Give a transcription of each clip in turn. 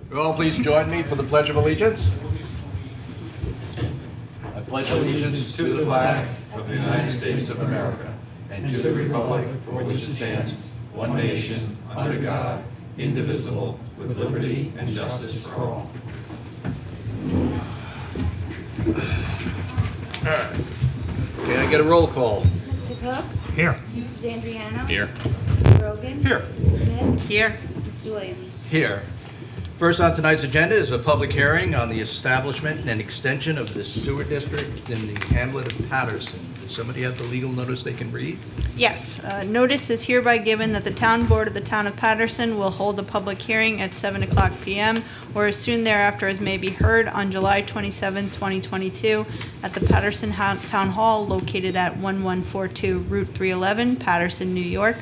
Will you all please join me for the Pledge of Allegiance? I pledge allegiance to the flag of the United States of America and to the republic for which it stands, one nation, under God, indivisible, with liberty and justice for all. All right. Can I get a roll call? Mr. Cook? Here. Mrs. Andriano? Here. Mr. Rogan? Here. Ms. Smith? Here. Mr. Williams? Here. First on tonight's agenda is a public hearing on the establishment and extension of the sewer district in the Hamlet of Patterson. Does somebody have the legal notice they can read? Yes, notice is hereby given that the Town Board of the Town of Patterson will hold a public hearing at 7:00 p.m. or as soon thereafter as may be heard on July 27, 2022 at the Patterson Town Hall located at 1142 Route 311, Patterson, New York,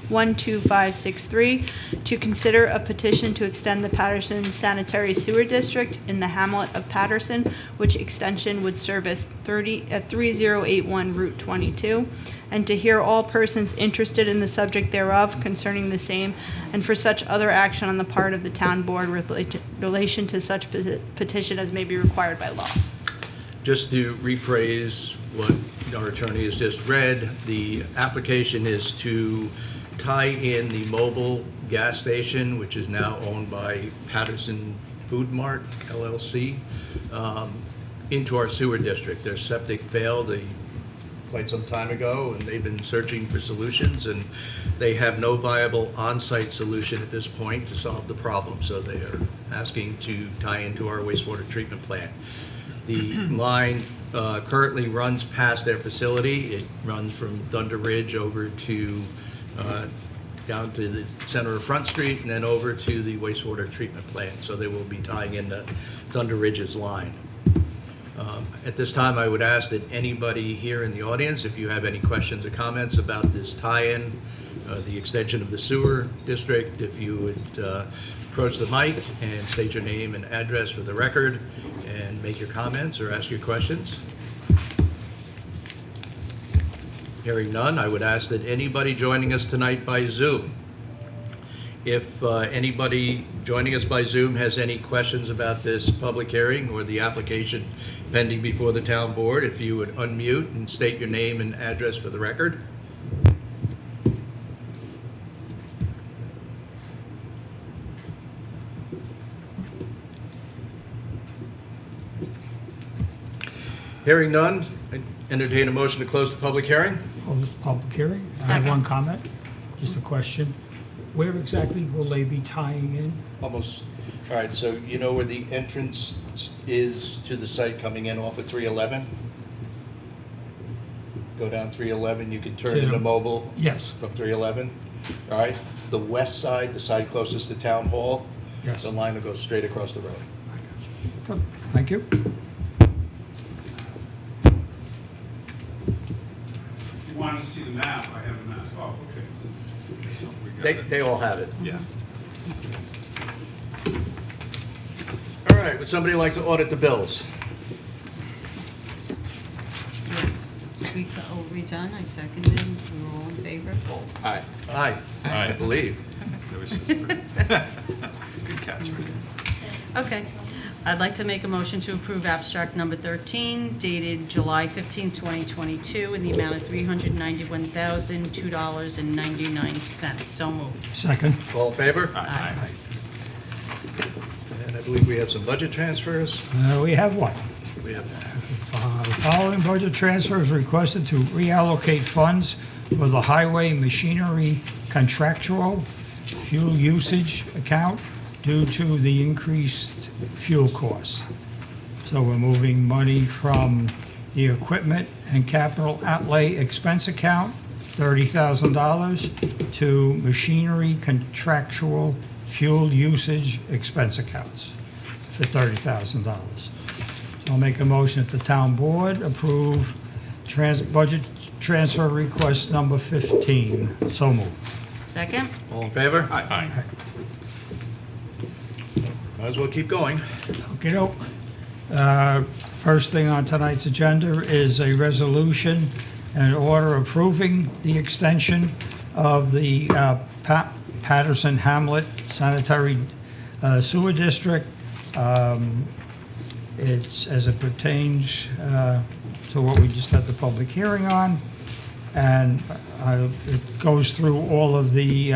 12563, to consider a petition to extend the Patterson Sanitary Sewer District in the Hamlet of Patterson, which extension would service 3081 Route 22, and to hear all persons interested in the subject thereof concerning the same, and for such other action on the part of the town board relation to such petition as may be required by law. Just to rephrase what our attorney has just read, the application is to tie in the mobile gas station, which is now owned by Patterson Food Mart LLC, into our sewer district. Their septic failed quite some time ago, and they've been searching for solutions, and they have no viable on-site solution at this point to solve the problem, so they are asking to tie into our wastewater treatment plant. The line currently runs past their facility. It runs from Thunder Ridge over to down to the center of Front Street and then over to the wastewater treatment plant. So they will be tying in the Thunder Ridge's line. At this time, I would ask that anybody here in the audience, if you have any questions or comments about this tie-in, the extension of the sewer district, if you would approach the mic and state your name and address for the record and make your comments or ask your questions. Hearing none, I would ask that anybody joining us tonight by Zoom, if anybody joining us by Zoom has any questions about this public hearing or the application pending before the town board, if you would unmute and state your name and address for the record. Hearing none, I entertain a motion to close the public hearing. Close the public hearing. I have Second. one comment, just a question. Where exactly will they be tying in? Almost. All right, so you know where the entrance is to the site coming in off of 311? Go down 311, you can turn To the- into mobile Yes, from 311. All right, the west side, the side closest to Town Hall, yes. the line will go straight across the road. Good. Thank you. If you want to see the map, I have a map. Oh, okay. So we got it. They all have it. Yeah. All right, would somebody like to audit the bills? Yes. We done? I seconded. We're all in favor? Aye. Aye, I believe. There was just good catch, right? Okay. I'd like to make a motion to approve abstract number 13 dated July 15, 2022 in the amount of $391,002.99. So moved. Second. All in favor? Aye. And I believe we have some budget transfers. We have one. We have The following budget transfer is requested to reallocate funds for the highway machinery contractual fuel usage account due to the increased fuel costs. So we're moving money from the equipment and capital outlay expense account, $30,000, to machinery contractual fuel usage expense accounts for $30,000. So I'll make a motion that the town board approve budget transfer request number 15. So moved. Second? All in favor? Aye. Might as well keep going. Okey-doke. First thing on tonight's agenda is a resolution and order approving the extension of the Patterson Hamlet Sanitary Sewer District. It's as it pertains to what we just had the public hearing on. And it goes through all of the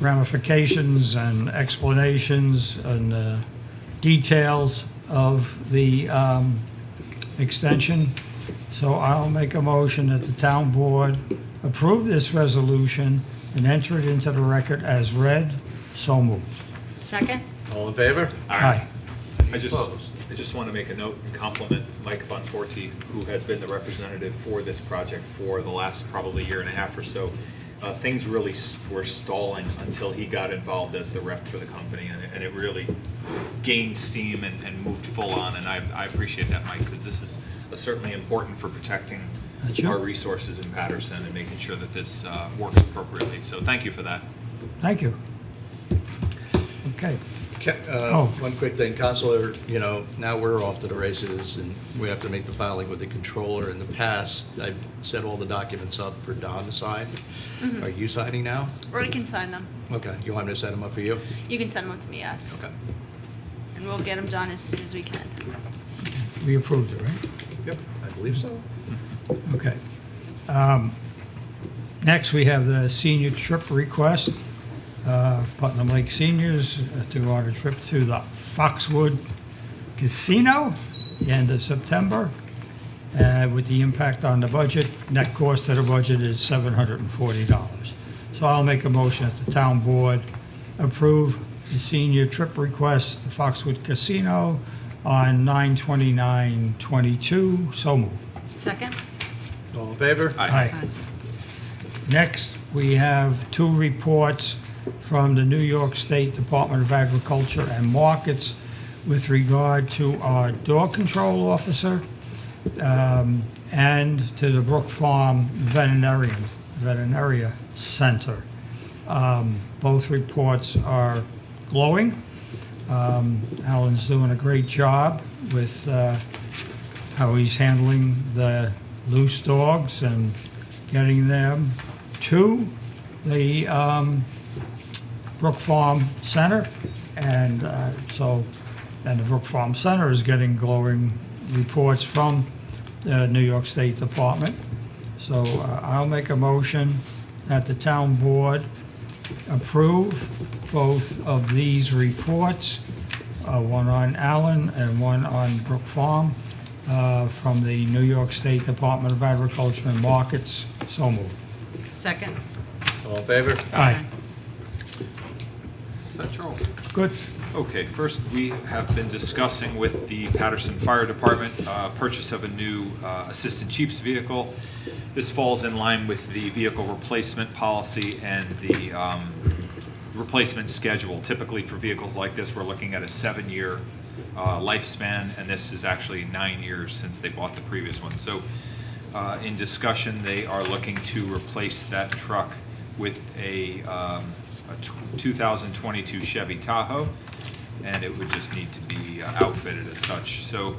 ramifications and explanations and details of the extension. So I'll make a motion that the town board approve this resolution and enter it into the record as read. So moved. Second? All in favor? Aye. I Opposed? just want to make a note and compliment Mike Bonforti, who has been the representative for this project for the last probably year and a half or so. Things really were stalling until he got involved as the rep for the company, and it really gained steam and moved full on, and I appreciate that, Mike, because this is certainly important for protecting That's right. our resources in Patterson and making sure that this works appropriately. So thank you for that. Thank you. Okay. One quick thing, Counselor, now we're off to the races, and we have to make the filing with the controller. In the past, I've set all the documents up for Don to sign. Are you signing now? Or we can sign them. Okay, you want me to set them up for you? You can send them to me, yes. Okay. And we'll get them done as soon as we can. We approved it, right? Yep, I believe so. Okay. Next, we have the senior trip request. Putnam Lake seniors to go on a trip to the Foxwood Casino the end of September. With the impact on the budget, net cost to the budget is $740. So I'll make a motion that the town board approve the senior trip request to Foxwood Casino on 9/29/22. So moved. Second? All in favor? Aye. Next, we have two reports from the New York State Department of Agriculture and Markets with regard to our dog control officer and to the Brook Farm Veterinaria Center. Both reports are glowing. Alan's doing a great job with how he's handling the loose dogs and getting them to the Brook Farm Center, and the Brook Farm Center is getting glowing reports from the New York State Department. So I'll make a motion that the town board approve both of these reports, one on Allen and one on Brook Farm, from the New York State Department of Agriculture and Markets. So moved. Second? All in favor? Aye. Is that Charles? Good. Okay, first, we have been discussing with the Patterson Fire Department purchase of a new Assistant Chief's vehicle. This falls in line with the vehicle replacement policy and the replacement schedule. Typically, for vehicles like this, we're looking at a 7-year lifespan, and this is actually 9 years since they bought the previous one. So in discussion, they are looking to replace that truck with a 2022 Chevy Tahoe, and it would just need to be outfitted as such. So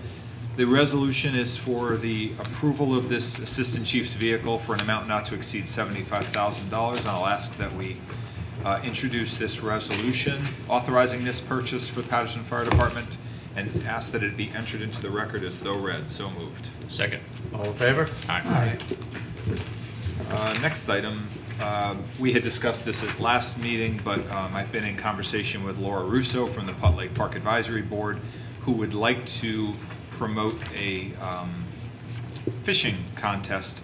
the resolution is for the approval of this Assistant Chief's vehicle for an amount not to exceed $75,000, and I'll ask that we introduce this resolution authorizing this purchase for the Patterson Fire Department, and ask that it be entered into the record as though read. So moved. Second. All in favor? Aye. Next item, we had discussed this at last meeting, but I've been in conversation with Laura Russo from the Putt Lake Park Advisory Board, who would like to promote a fishing contest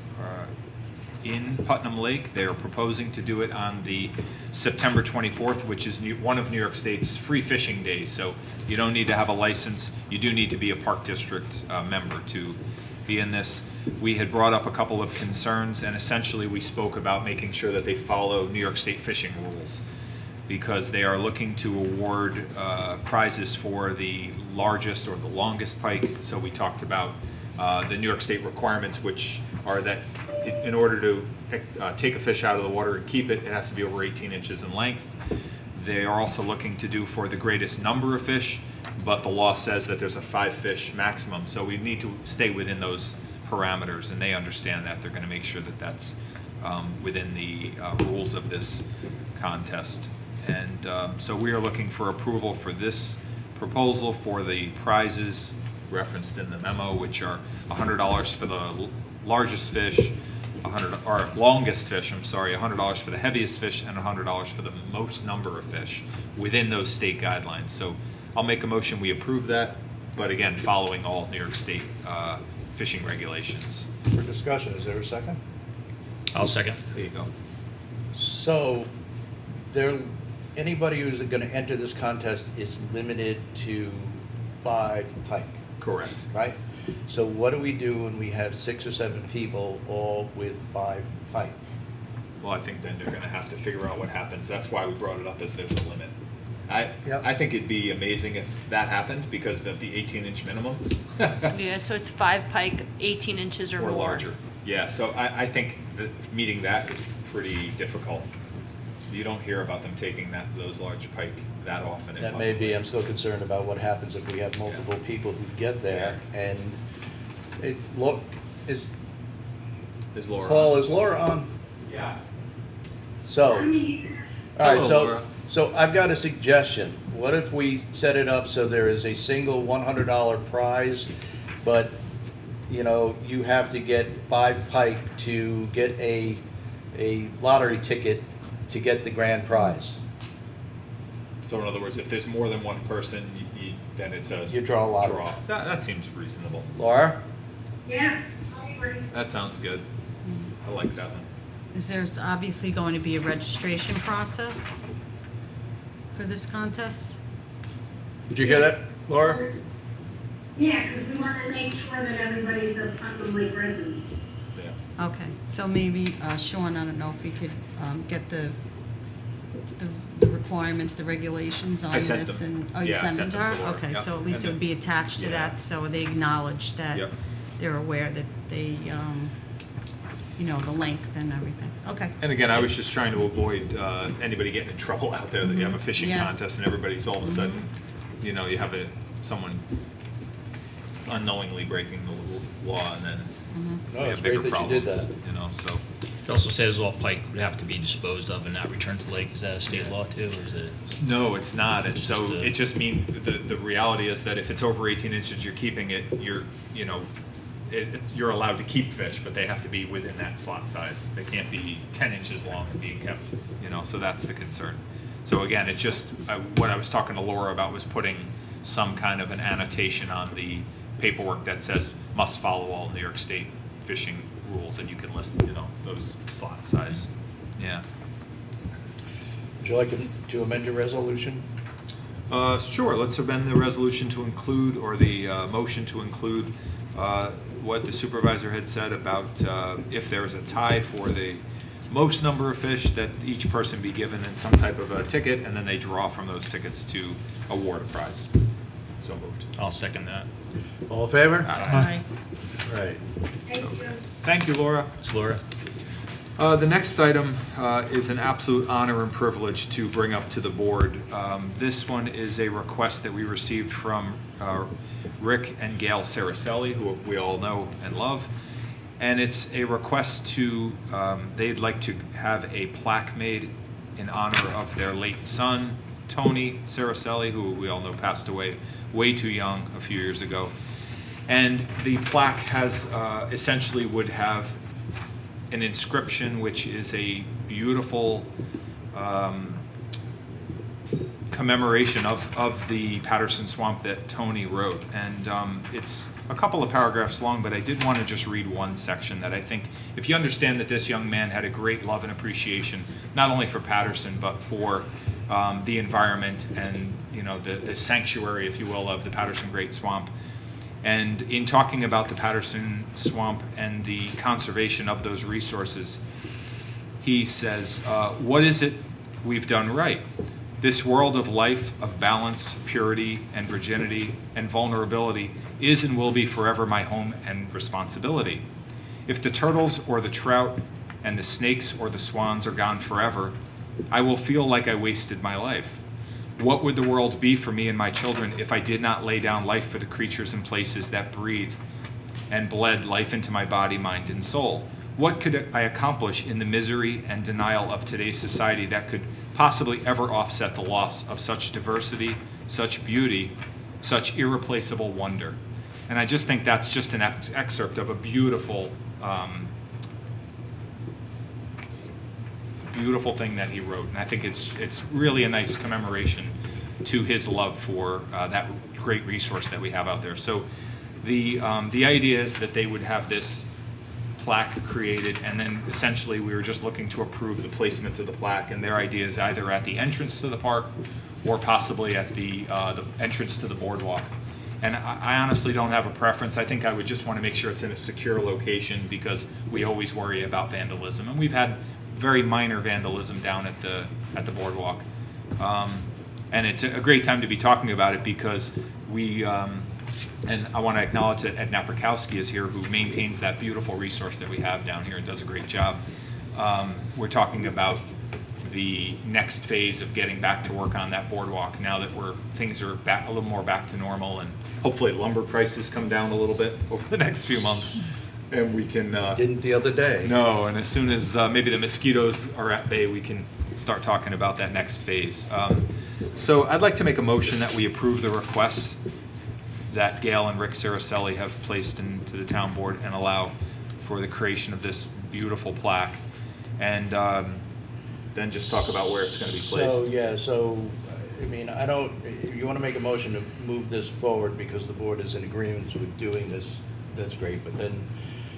in Putnam Lake. They're proposing to do it on the September 24th, which is one of New York State's free fishing days. So you don't need to have a license. You do need to be a Park District member to be in this. We had brought up a couple of concerns, and essentially we spoke about making sure that they follow New York State fishing rules, because they are looking to award prizes for the largest or the longest pike. So we talked about the New York State requirements, which are that in order to take a fish out of the water and keep it, it has to be over 18 inches in length. They are also looking to do for the greatest number of fish, but the law says that there's a 5-fish maximum. So we need to stay within those parameters, and they understand that. They're going to make sure that that's within the rules of this contest. And so we are looking for approval for this proposal for the prizes referenced in the memo, which are $100 for the largest fish, longest fish, $100 for the heaviest fish, and $100 for the most number of fish within those state guidelines. So I'll make a motion, we approve that, but again, following all New York State fishing regulations. For discussion, is there a second? I'll second. There you go. So, anybody who's going to enter this contest is limited to 5 pike, Correct. right? So what do we do when we have 6 or 7 people all with 5 pike? Well, I think then they're going to have to figure out what happens. That's why we brought it up as there's a limit. Yep. I think it'd be amazing if that happened because of the 18-inch minimum. Yeah, so it's 5 pike, 18 inches or Or more. larger. Yeah, so I think that meeting that is pretty difficult. You don't hear about them taking those large pike that often. in That may be, public. I'm still concerned about what happens if we have multiple people who get there and look, Is Laura? Paul, is Laura on? Yeah. So, all right, Hello, so, Laura. so I've got a suggestion. What if we set it up so there is a single $100 prize, but, you know, you have to get 5 pike to get a lottery ticket to get the grand prize? So in other words, if there's more than one person, then it's a You draw a lottery. draw. That seems reasonable. Laura? Yeah, I agree. That sounds good. I like that one. There's obviously going to be a registration process for this contest. Did you hear that, Laura? Yeah, because we want to make sure that everybody's a Putnam Lake resident. Yeah. Okay, so maybe, Sean, I don't know if we could get the requirements, the regulations on I this. sent them. And oh, you Yeah, I sent them sent to them her? to Laura. Okay, Yep. so at least And it would be attached to yeah. that, so they acknowledge that Yep. they're aware that they, you know, the length and everything. Okay. And again, I was just trying to avoid anybody getting in trouble out there that you have a fishing Yeah. contest and everybody's all of a sudden, you know, you have someone unknowingly breaking the law and then No, we it's have bigger great that you did problems, that. you know, so. It also says all pike would have to be disposed of and not returned to the lake. Is that a state law too, or is it? No, it's not. And It's so just a- it just means the reality is that if it's over 18 inches, you're keeping it, you know, you're allowed to keep fish, but they have to be within that slot size. They can't be 10 inches long and being kept, you know, so that's the concern. So again, it's just, what I was talking to Laura about was putting some kind of an annotation on the paperwork that says must follow all New York State fishing rules, and you can list, you know, those slot size. Yeah. Would you like to amend your resolution? Sure, let's amend the resolution to include, or the motion to include, what the supervisor had said about if there is a tie for the most number of fish, that each person be given in some type of a ticket, and then they draw from those tickets to award a prize. So moved. I'll second that. All in favor? Aye. Right. Thank you. Thank you, Laura. It's Laura. The next item is an absolute honor and privilege to bring up to the board. This one is a request that we received from Rick and Gail Saracelli, who we all know and love. And it's a request to, they'd like to have a plaque made in honor of their late son, Tony Saracelli, who we all know passed away way too young a few years ago. And the plaque has, essentially would have an inscription, which is a beautiful commemoration of the Paterson swamp that Tony wrote. And it's a couple of paragraphs long, but I did want to just read one section that I think, if you understand that this young man had a great love and appreciation, not only for Paterson, but for the environment and, you know, the sanctuary, if you will, of the Paterson Great Swamp. And in talking about the Paterson Swamp and the conservation of those resources, he says, what is it we've done right? This world of life, of balance, purity, and virginity, and vulnerability is and will be forever my home and responsibility. If the turtles or the trout and the snakes or the swans are gone forever, I will feel like I wasted my life. What would the world be for me and my children if I did not lay down life for the creatures and places that breathe and bled life into my body, mind, and soul? What could I accomplish in the misery and denial of today's society that could possibly ever offset the loss of such diversity, such beauty, such irreplaceable wonder. And I just think that's just an excerpt of a beautiful, beautiful thing that he wrote. And I think it's really a nice commemoration to his love for that great resource that we have out there. So the idea is that they would have this plaque created, and then essentially we were just looking to approve the placement of the plaque, and their idea is either at the entrance to the park or possibly at the entrance to the boardwalk. And I honestly don't have a preference. I think I would just want to make sure it's in a secure location, because we always worry about vandalism, and we've had very minor vandalism down at the boardwalk. And it's a great time to be talking about it, because we and I want to acknowledge that Ed Naprakowski is here, who maintains that beautiful resource that we have down here and does a great job. We're talking about the next phase of getting back to work on that boardwalk now that things are back, a little more back to normal, and hopefully lumber prices come down a little bit over the next few months, and we can Didn't the other day. no, and as soon as maybe the mosquitoes are at bay, we can start talking about that next phase. So I'd like to make a motion that we approve the requests that Gail and Rick Saracelli have placed into the town board and allow for the creation of this beautiful plaque. And then just talk about where it's going to be placed. I mean, if you want to make a motion to move this forward because the board is in agreement with doing this, that's great, but then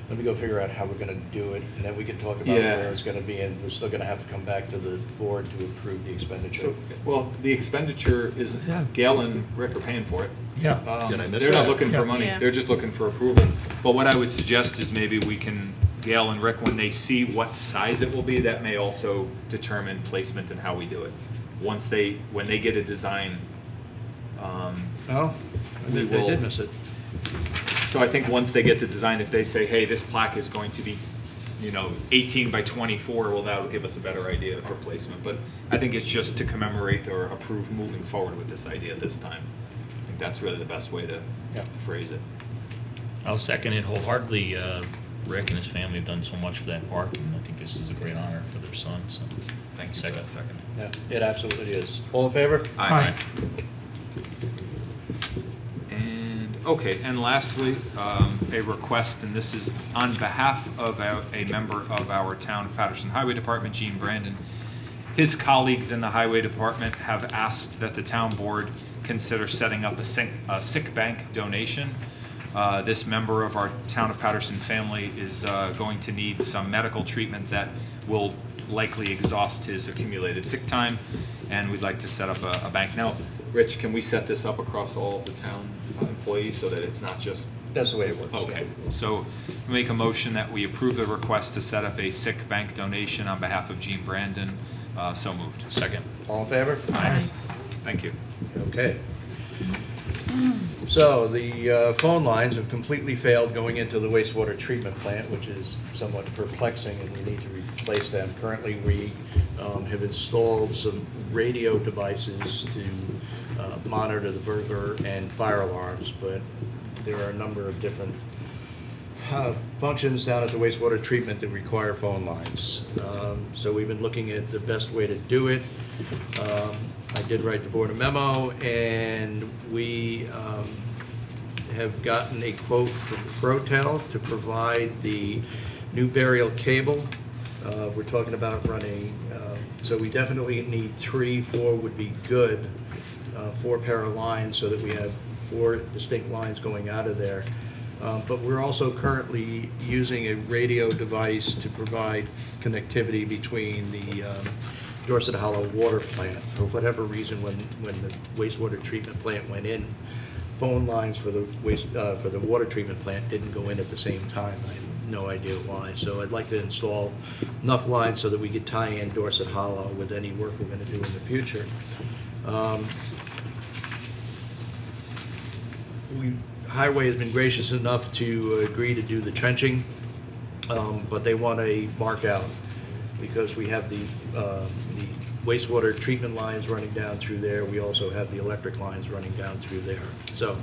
let me go figure out how we're going to do it, and then we can talk about Yeah. where it's going to be, and we're still going to have to come back to the board to approve the expenditure. So, well, the expenditure is, Yeah. Gail and Rick are paying for it. Yeah. Did I miss They're not that? looking Yeah. for money, Yeah. they're just looking for approval. But what I would suggest is maybe we can, Gail and Rick, when they see what size it will be, that may also determine placement and how we do it. When they get a design, Oh, We they will- did miss it. so I think once they get the design, if they say, hey, this plaque is going to be, 18 by 24, well, that'll give us a better idea for placement. But I think it's just to commemorate or approve moving forward with this idea this time. I think that's really the best way to Yeah. phrase it. I'll second it wholeheartedly. Rick and his family have done so much for that park, and I think this is a great honor for their son, so. Thank you for Second. that second. Yeah, it absolutely is. All in favor? Aye. And lastly, a request, and this is on behalf of a member of our town of Patterson Highway Department, Gene Brandon. His colleagues in the highway department have asked that the town board consider setting up a sick bank donation. This member of our town of Paterson family is going to need some medical treatment that will likely exhaust his accumulated sick time, and we'd like to set up a bank. Now, Rich, can we set this up across all of the town employees so that it's not just... That's the way it works. Okay, so make a motion that we approve the request to set up a sick bank donation on behalf of Gene Brandon. So moved. Second. All in favor? Aye. Thank you. Okay. So the phone lines have completely failed going into the wastewater treatment plant, which is somewhat perplexing, and we need to replace them. Currently, we have installed some radio devices to monitor the burglar and fire alarms, but there are a number of different functions down at the wastewater treatment that require phone lines. So we've been looking at the best way to do it. I did write the board a memo, and we have gotten a quote from Protel to provide the new burial cable. We're talking about running, so we definitely need 4 would be good, 4 pair of lines so that we have 4 distinct lines going out of there. But we're also currently using a radio device to provide connectivity between the Dorset Hollow water plant. For whatever reason, when the wastewater treatment plant went in, phone lines for the water treatment plant didn't go in at the same time. I have no idea why. So I'd like to install enough lines so that we could tie in Dorset Hollow with any work we're going to do in the future. Highway has been gracious enough to agree to do the trenching, but they want a mark out because we have the wastewater treatment lines running down through there. We also have the electric lines running down through there. So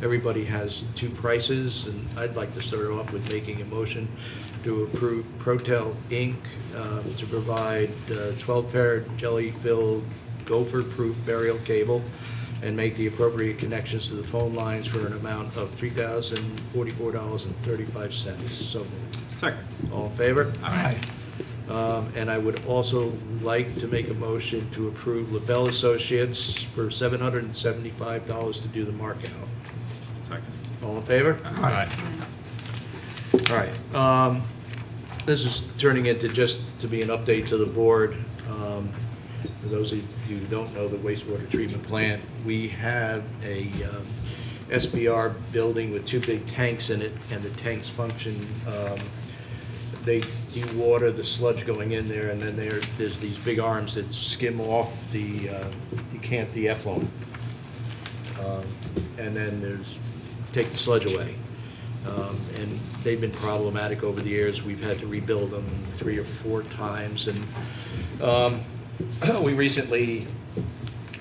everybody has two prices, and I'd like to start off with making a motion to approve Protel Inc. To provide 12-pair jelly-filled gopher-proof burial cable and make the appropriate connections to the phone lines for an amount of $3,044.35. So moved. Second. All in favor? Aye. And I would also like to make a motion to approve LaBelle Associates for $775 to do the mark out. Second. All in favor? Aye. All right. This is turning into just to be an update to the board. For those of you who don't know the wastewater treatment plant, we have a SBR building with two big tanks in it, and the tanks function. They de-water the sludge going in there, and then there's these big arms that skim off the effluent. And then take the sludge away. And they've been problematic over the years. We've had to rebuild them 3 or 4 times. And we recently,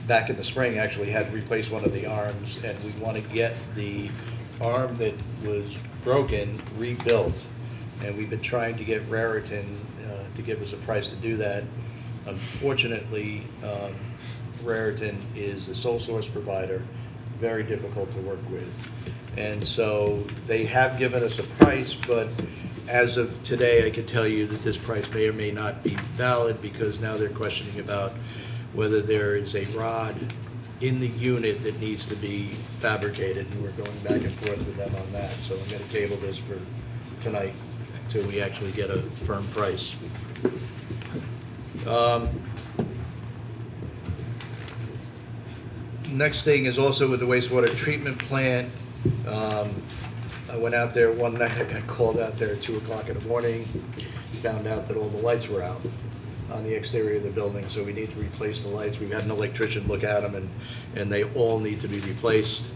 back in the spring, actually had to replace one of the arms, and we want to get the arm that was broken rebuilt. And we've been trying to get Raritan to give us a price to do that. Unfortunately, Raritan is a sole source provider, very difficult to work with. And so they have given us a price, but as of today, I can tell you that this price may or may not be valid, because now they're questioning about whether there is a rod in the unit that needs to be fabricated, and we're going back and forth with them on that. So I'm going to table this for tonight until we actually get a firm price. Next thing is also with the wastewater treatment plant. I went out there one night. I got called out there at 2 o'clock in the morning, found out that all the lights were out on the exterior of the building, so we need to replace the lights. We've had an electrician look at them, and they all need to be replaced.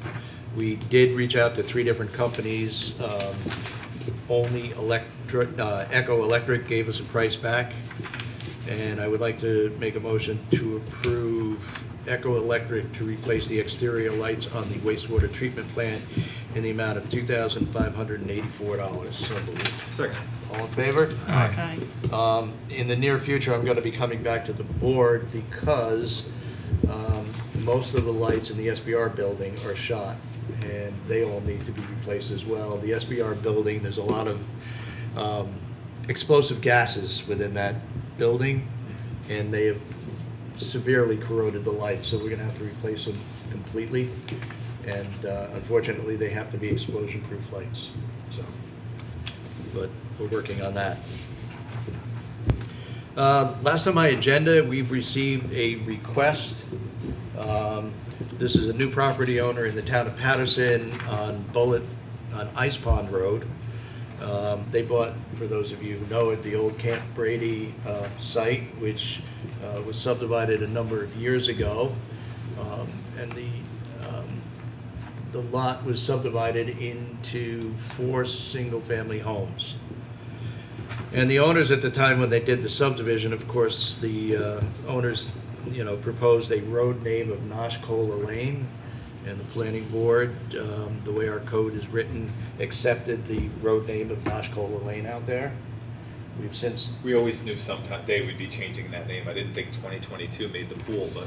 We did reach out to 3 different companies. Only Echo Electric gave us a price back, and I would like to make a motion to approve Echo Electric to replace the exterior lights on the wastewater treatment plant in the amount of $2,584. So moved. Second. All in favor? Aye. In the near future, I'm going to be coming back to the board because most of the lights in the SBR building are shot, and they all need to be replaced as well. The SBR building, there's a lot of explosive gases within that building, and they have severely corroded the lights, so we're going to have to replace them completely. And unfortunately, they have to be explosion-proof lights. So, but we're working on that. Last on my agenda, we've received a request. This is a new property owner in the town of Patterson on Ice Pond Road. They bought, for those of you who know it, the old Camp Brady site, which was subdivided a number of years ago, and the lot was subdivided into 4 single-family homes. And the owners at the time when they did the subdivision, of course, the owners, proposed a road name of Noshcola Lane, and the planning board, the way our code is written, accepted the road name of Noshcola Lane out there. We've since We always knew sometime they would be changing that name. I didn't think 2022 made the pool, but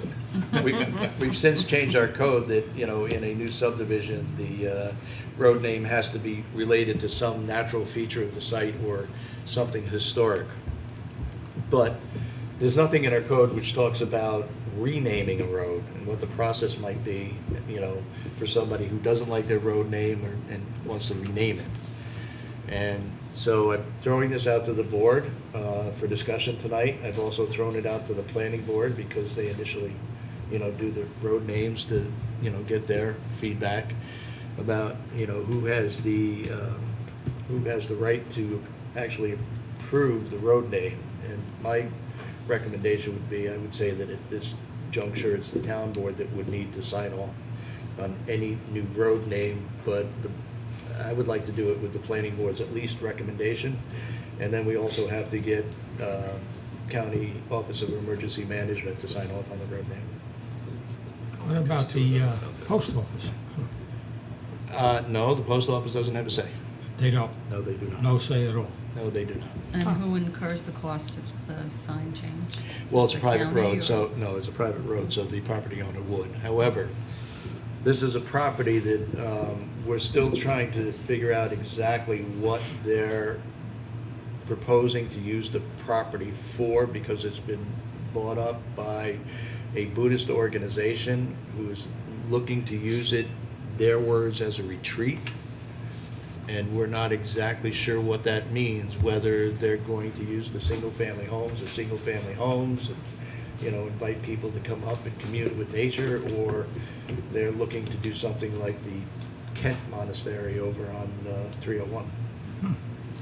we've since changed our code that, in a new subdivision, the road name has to be related to some natural feature of the site or something historic. But there's nothing in our code which talks about renaming a road and what the process might be, for somebody who doesn't like their road name and wants to rename it. And so I'm throwing this out to the board for discussion tonight. I've also thrown it out to the planning board because they initially, do the road names to, get their feedback about, who has the right to actually approve the road name. And my recommendation would be, I would say that at this juncture, it's the town board that would need to sign off on any new road name, but I would like to do it with the planning board's at least recommendation. And then we also have to get County Office of Emergency Management to sign off on the road name. What about the post office? No, the post office doesn't have a say. They don't, No, they do not. no say at all. No, they do not. And who incurs the cost of the sign change? Well, it's a The private county road, or- so, no, it's a private road, so the property owner would. However, this is a property that we're still trying to figure out exactly what they're proposing to use the property for, because it's been bought up by a Buddhist organization who's looking to use it, their words, as a retreat. And we're not exactly sure what that means, whether they're going to use the single-family homes or single-family homes, and, you know, invite people to come up and commune with nature, or they're looking to do something like the Kent Monastery over on 301.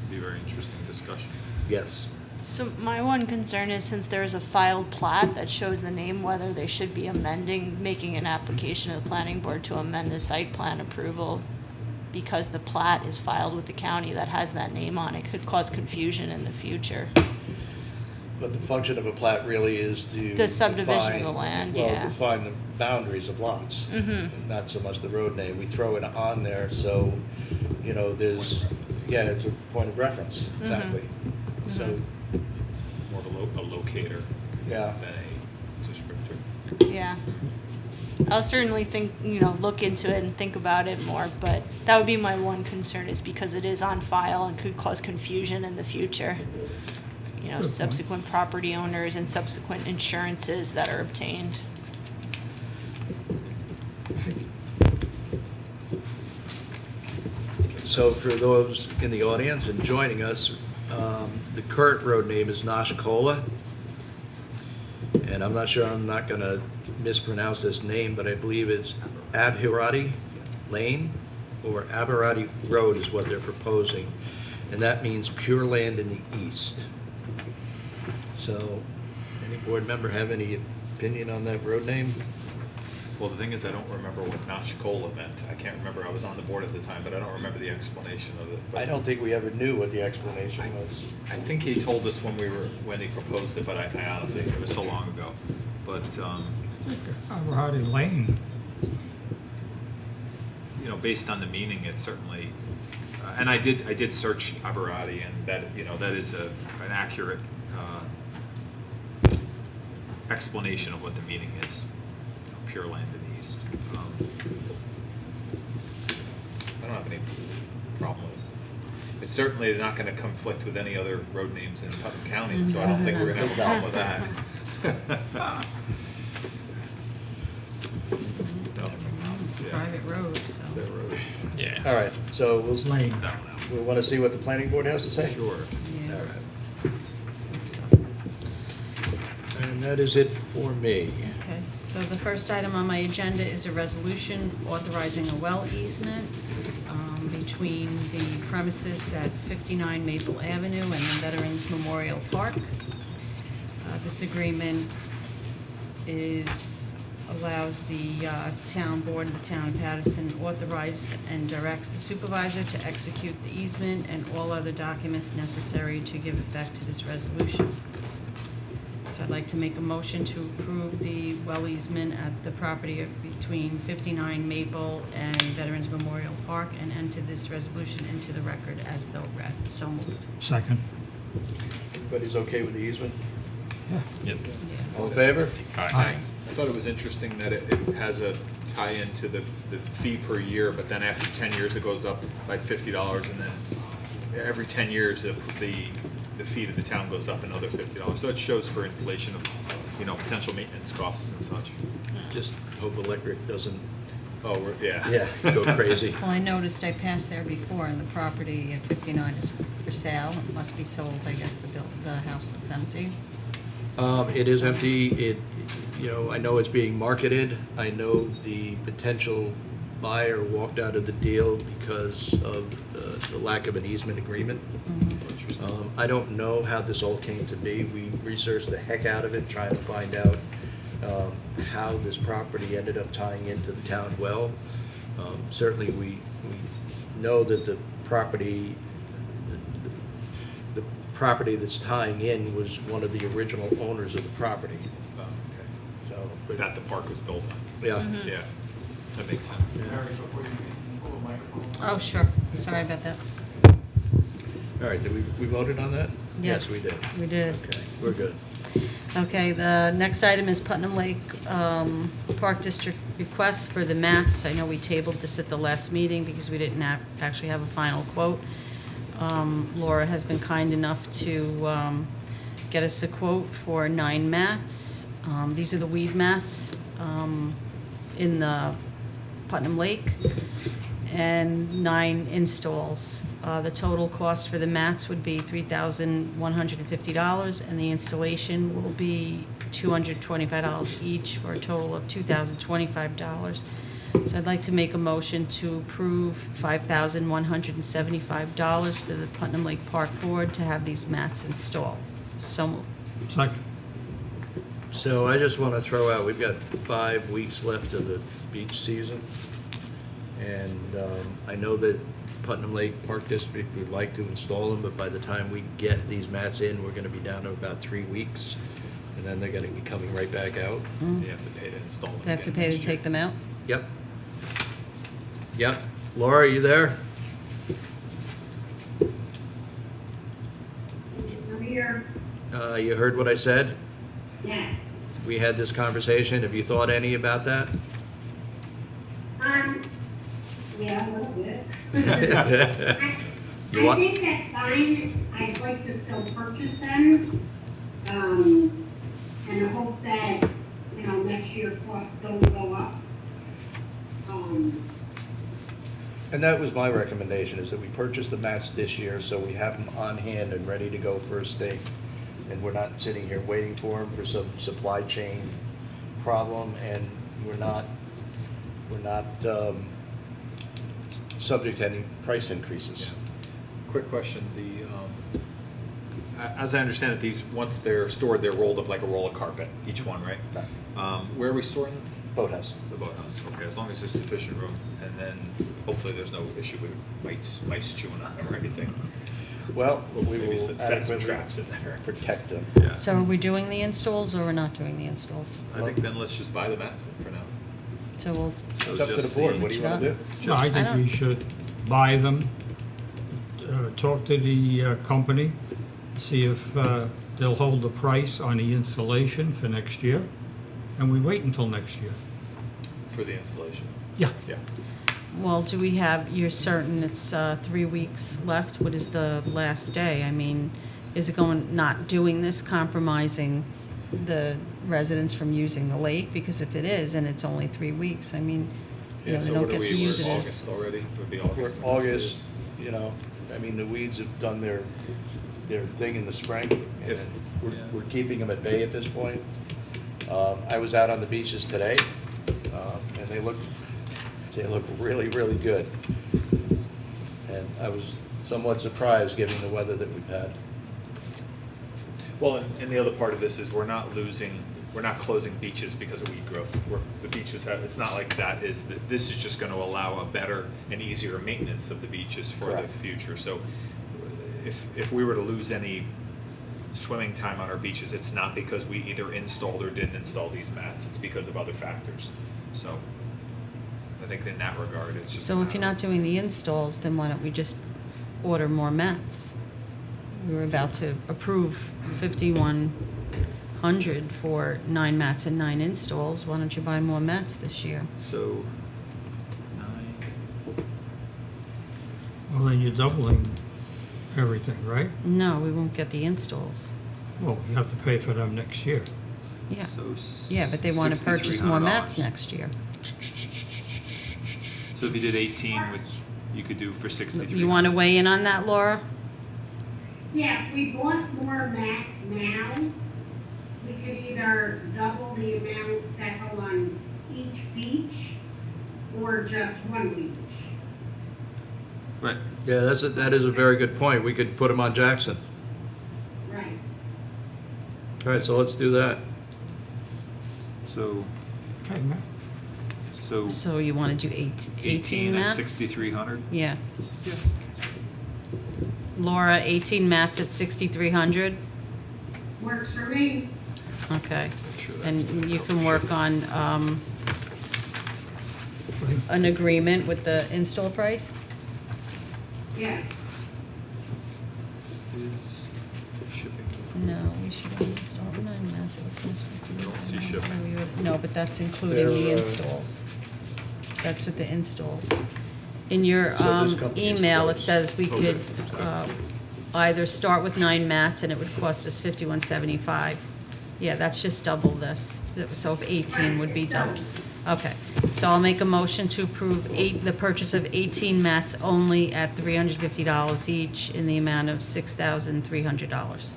Be a very interesting discussion. Yes. So my one concern is, since there is a filed plat that shows the name, whether they should be making an application to the planning board to amend the site plan approval, because the plat is filed with the county that has that name on it, could cause confusion in the future. But the function of a plat really is to The subdivision of define- the land, well, yeah. define the boundaries of lots. Mhm. Not so much the road name. We throw it on there, so, you know, there's, yeah, it's a point of reference, exactly. So, More of a locator yeah. than a descriptor. Yeah. I'll certainly look into it and think about it more, but that would be my one concern, is because it is on file and could cause confusion in the future. You know, Good point. subsequent property owners and subsequent insurances that are obtained. So for those in the audience and joining us, the current road name is Nashcola. And I'm not sure, I'm not going to mispronounce this name, but I believe it's Abhirati Lane, or Abhirati Road is what they're proposing. And that means pure land in the east. So, any board member have any opinion on that road name? Well, the thing is, I don't remember what Nashcola meant. I can't remember, I was on the board at the time, but I don't remember the explanation of it. But I don't think we ever knew what the explanation was. I think he told us when he proposed it, but I honestly, it was so long ago. But, Aberhardie Lane, you know, based on the meaning, it's certainly, and I did search Aberhardie, and that, you know, that is an accurate explanation of what the meaning is. Pure land in the east. I don't have any problem with it. It's certainly not going to conflict with any other road names in Putnam County, so I don't think we're going to have a problem with that. It's a private road, so. Their road. Yeah. All right, so Lane. we want to see what the planning board has to say? Sure. Yeah. All right. And that is it for me. Okay, so the first item on my agenda is a resolution authorizing a well easement between the premises at 59 Maple Avenue and the Veterans Memorial Park. This agreement allows the town board of the town of Patterson authorized and directs the supervisor to execute the easement and all other documents necessary to give effect to this resolution. So I'd like to make a motion to approve the well easement at the property between 59 Maple and Veterans Memorial Park and enter this resolution into the record as though read. So moved. second. Everybody's okay with the easement? Yeah. Yep. All in favor? Aye. I thought it was interesting that it has a tie-in to the fee per year, but then after 10 years it goes up by $50, and then every 10 years the fee to the town goes up another $50. So it shows for inflation of, you know, potential maintenance costs and such. Just hope electric doesn't, Oh, yeah. go crazy. Well, I noticed I passed there before and the property at 59 is for sale. It must be sold. I guess the house looks empty. It is empty. I know it's being marketed. I know the potential buyer walked out of the deal because of the lack of an easement agreement. I don't know how this all came to be. We researched the heck out of it, trying to find out how this property ended up tying into the town well. Certainly, we know that the property, the property that's tying in was one of the original owners of the property, Oh, okay. so. That the park was built on. Yeah. Yeah, that makes sense. Mary, before you pull the microphone. Oh, sure. Sorry about that. All right, did we voted on that? Yes, we did. we did. Okay, we're good. Okay, the next item is Putnam Lake Park District request for the mats. I know we tabled this at the last meeting because we didn't actually have a final quote. Laura has been kind enough to get us a quote for 9 mats. These are the weed mats in the Putnam Lake, and 9 installs. The total cost for the mats would be $3,150, and the installation will be $225 each, for a total of $2,025. So I'd like to make a motion to approve $5,175 for the Putnam Lake Park Board to have these mats installed. So moved. Second. So I just want to throw out, we've got 5 weeks left of the beach season. And I know that Putnam Lake Park District would like to install them, but by the time we get these mats in, we're going to be down to about 3 weeks. And then they're going to be coming right back out. You have to pay to install them. They have to again pay to next year. take them out? Yep. Yep. Laura, are you there? I'm here. You heard what I said? Yes. We had this conversation. Have you thought any about that? Yeah, a little bit. You I want- think that's fine. I'd like to still purchase them. And hope that, next year costs don't go up. And that was my recommendation, is that we purchase the mats this year so we have them on hand and ready to go first thing. And we're not sitting here waiting for them for some supply chain problem, and we're not subject to any price increases. Quick question, as I understand it, these, once they're stored, they're rolled up like a roll of carpet, each one, right? Where are we storing them? Boathouse. The boathouse, okay, as long as there's sufficient room, and then hopefully there's no issue with mice chewing on them or anything. Well, we Maybe will set some adequately traps in there. protect them. Yeah. So are we doing the installs or we're not doing the installs? I think then let's just buy the mats then for now. So we'll, So It's up to just the board. What do you want to do? No, I I think don't- we should buy them, talk to the company, see if they'll hold the price on the installation for next year, and we wait until next year. For the installation. Yeah. Yeah. well, do we have, you're certain it's 3 weeks left? What is the last day? I mean, is it going, not doing this compromising the residents from using the lake? Because if it is, and it's only 3 weeks, I mean, they So don't what are get to we, use it we're as. August already? It would be We're August. August, I mean, the weeds have done their thing in the spring, and Yes. we're keeping them at bay at this point. I was out on the beaches today, and they look really, really good. And I was somewhat surprised, given the weather that we've had. Well, and the other part of this is we're not closing beaches because of weed growth. The beaches have, it's not like that is, this is just going to allow a better and easier maintenance of the beaches for the Correct. future. So if we were to lose any swimming time on our beaches, it's not because we either installed or didn't install these mats. It's because of other factors. So I think in that regard, it's just. So if you're not doing the installs, then why don't we just order more mats? We were about to approve 5,100 for 9 mats and 9 installs. Why don't you buy more mats this year? So 9. Well, then you're doubling everything, right? No, we won't get the installs. Well, you have to pay for them next year. Yeah. So Yeah, but they want to purchase more mats $6,300. next year. So if you did 18, which you could do for 63. You want to weigh in on that, Laura? Yeah, if we bought more mats now, we could either double the amount that go on each beach or just one beach. Right. Yeah, that is a very good point. We could put them on Jackson. Right. All right, so let's do that. So Okay, man. So you want to do 18 18 at mats? 6,300. Yeah. Laura, 18 mats at 6,300. Works for me. Okay. And you can work on an agreement with the install price? Yeah. Is shipping? No, we should only install 9 mats. It would cost I don't see 50. shipping. No, but that's including the They're, installs. That's with the installs. In your So this company is email, it closed. says we Okay. could either start with 9 mats and it would cost us $51.75. Yeah, that's just double this. So if 18 would be double. Okay, so I'll make a motion to approve the purchase of 18 mats only at $350 each in the amount of $6,300.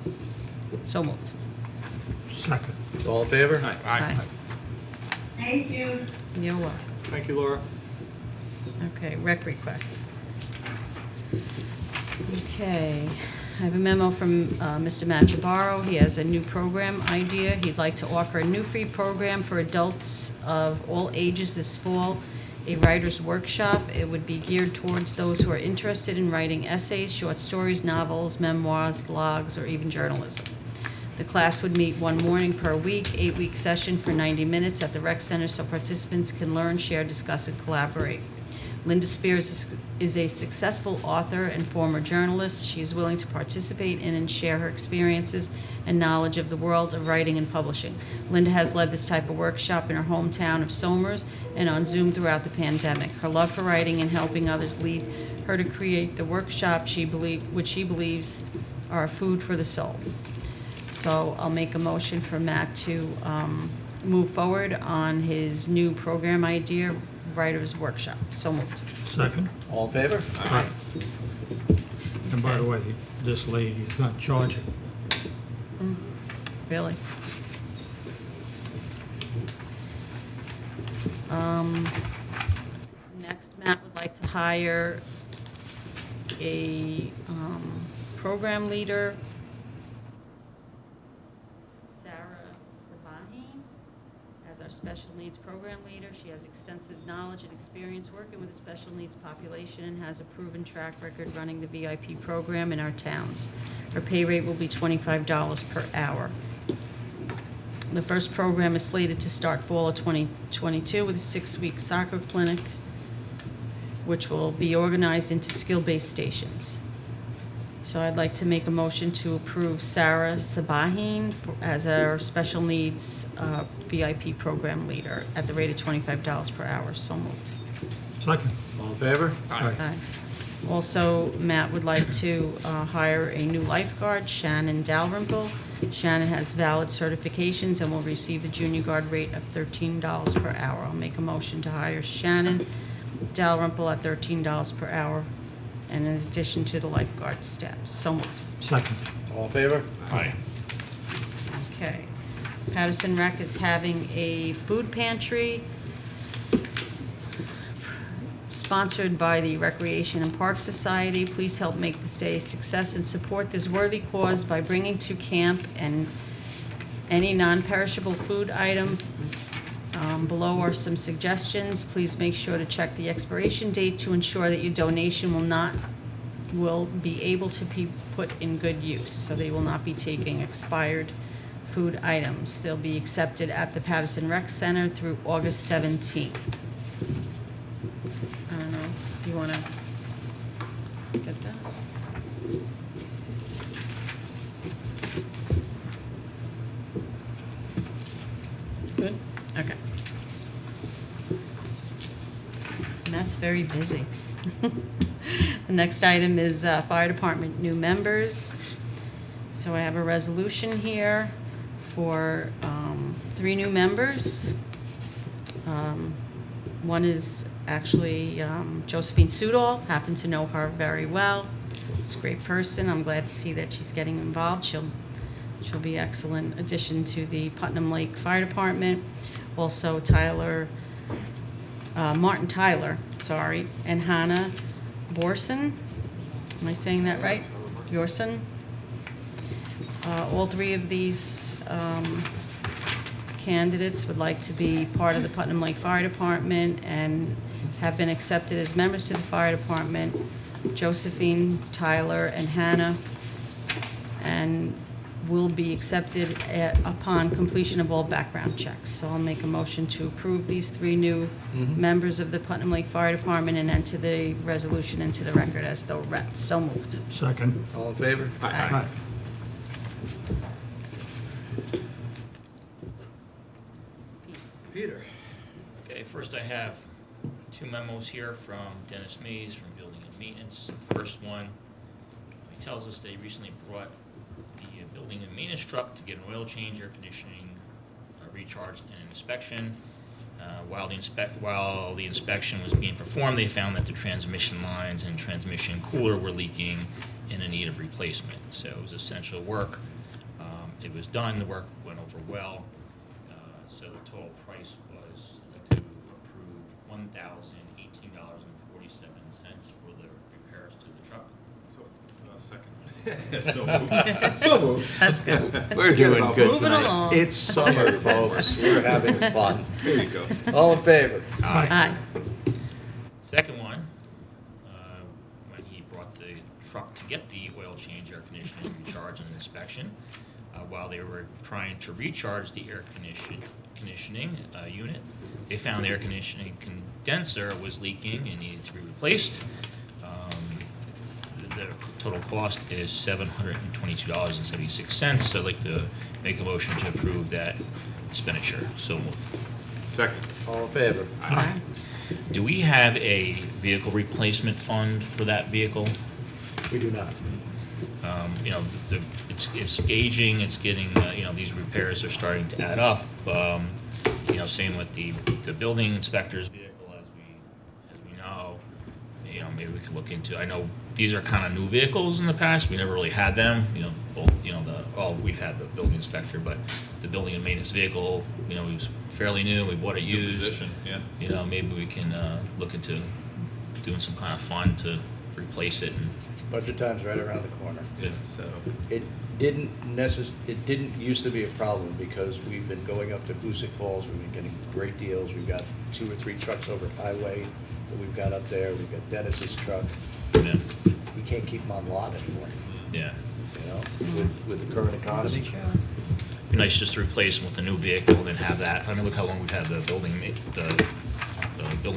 So moved. Second. All in favor? Aye. Thank you. You're welcome. Thank you, Laura. Okay, rec requests. Okay, I have a memo from Mr. Machabaro. He has a new program idea. He'd like to offer a new free program for adults of all ages this fall, a writer's workshop. It would be geared towards those who are interested in writing essays, short stories, novels, memoirs, blogs, or even journalism. The class would meet one morning per week, 8-week session for 90 minutes at the rec center so participants can learn, share, discuss, and collaborate. Linda Spears is a successful author and former journalist. She is willing to participate in and share her experiences and knowledge of the world of writing and publishing. Linda has led this type of workshop in her hometown of Somers and on Zoom throughout the pandemic. Her love for writing and helping others lead her to create the workshop which she believes are food for the soul. So I'll make a motion for Matt to move forward on his new program idea, Writer's Workshop. So moved. Second. All in favor? Aye. And by the way, this lady is not charging. Really? Next, Matt would like to hire a program leader, Sarah Sabahi, as our special needs program leader. She has extensive knowledge and experience working with the special needs population and has a proven track record running the VIP program in our towns. Her pay rate will be $25 per hour. The first program is slated to start fall of 2022 with a 6-week soccer clinic, which will be organized into skill-based stations. So I'd like to make a motion to approve Sarah Sabahin as our special needs VIP program leader at the rate of $25 per hour. So moved. Second. All in favor? Aye. Also, Matt would like to hire a new lifeguard, Shannon Dalrymple. Shannon has valid certifications and will receive the junior guard rate of $13 per hour. I'll make a motion to hire Shannon Dalrymple at $13 per hour, and in addition to the lifeguard staff. So moved. Second. All in favor? Aye. Okay. Patterson Rec is having a food pantry sponsored by the Recreation and Park Society. Please help make this day a success and support this worthy cause by bringing to camp and any non-perishable food item. Below are some suggestions. Please make sure to check the expiration date to ensure that your donation will be able to be put in good use. So they will not be taking expired food items. They'll be accepted at the Patterson Rec Center through August 17th. I don't know, do you want to get that? Good? Okay. And that's very busy. The next item is Fire Department new members. So I have a resolution here for 3 new members. One is actually Josephine Sudol. Happen to know her very well. She's a great person. I'm glad to see that she's getting involved. She'll be an excellent addition to the Putnam Lake Fire Department. Also Martin Tyler, and Hannah Borson. Am I saying that right? Borson. All 3 of these candidates would like to be part of the Putnam Lake Fire Department and have been accepted as members to the fire department Josephine, Tyler, and Hannah, and will be accepted upon completion of all background checks. So I'll make a motion to approve these 3 new members of the Putnam Lake Fire Department and enter the resolution into the record as though read. So moved. Second. All in favor? Aye. Peter? Okay, first I have 2 memos here from Dennis Mays from Building and Maintenance. First one, he tells us they recently brought the building and maintenance truck to get an oil change, air conditioning, recharge, and inspection. While the inspection was being performed, they found that the transmission lines and transmission cooler were leaking and in need of replacement. So it was essential work. It was done. The work went over well. So the total price was to approve $1,018.47 for the repairs to the truck. Second. So moved. So moved. That's good. We're doing good Moving tonight. along. It's summer, folks. We're having fun. There you go. All in favor? Aye. Second one, when he brought the truck to get the oil change, air conditioning, recharge, and inspection, while they were trying to recharge the air conditioning unit, they found the air conditioning condenser was leaking and needed to be replaced. The total cost is $722.76. So I'd like to make a motion to approve that expenditure. So moved. Second. All in favor? Aye. Do we have a vehicle replacement fund for that vehicle? We do not. You know, it's aging, it's getting, you know, these repairs are starting to add up. You know, same with the building inspector's vehicle, as we know. You know, maybe we could look into, I know these are kind of new vehicles in the past, we never really had them, you know, both, you know, we've had the building inspector, but the building and maintenance vehicle, you know, it was fairly new, we bought it used. Position, yeah. You know, maybe we can look into doing some kind of fund to replace it. And Budget time's right around the corner. good. So, It didn't used to be a problem because we've been going up to Hoosick Falls, we've been getting great deals. We've got 2 or 3 trucks over highway that we've got up there. We've got Dennis's truck. Yeah. We can't keep them on lot anymore, Yeah. you know, with the current economy. Be nice just to replace them with a new vehicle and then have that. I mean, look how long we've had the building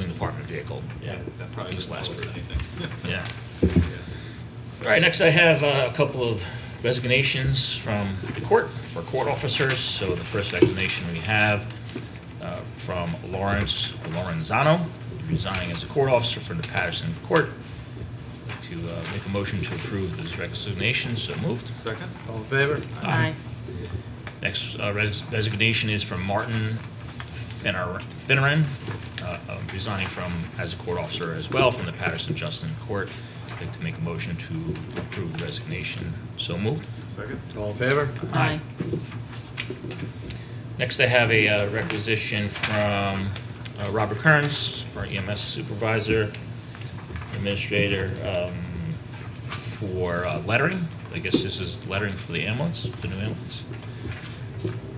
department vehicle. yeah, that probably These doesn't last cost for anything. Yeah. All right, next I have a couple of resignations from the court for court officers. So the first resignation we have from Lorenzano, resigning as a court officer for the Paterson Court. I'd like to make a motion to approve this resignation. So moved. Second. All in favor? Aye. Next resignation is from Martin Finneran, resigning as a court officer as well from the Patterson Justin Court. I'd like to make a motion to approve the resignation. So moved. Second. All in favor? Aye. Next, I have a requisition from Robert Kearns, our EMS supervisor, administrator, for lettering. I guess this is lettering for the ambulance, the new ambulance.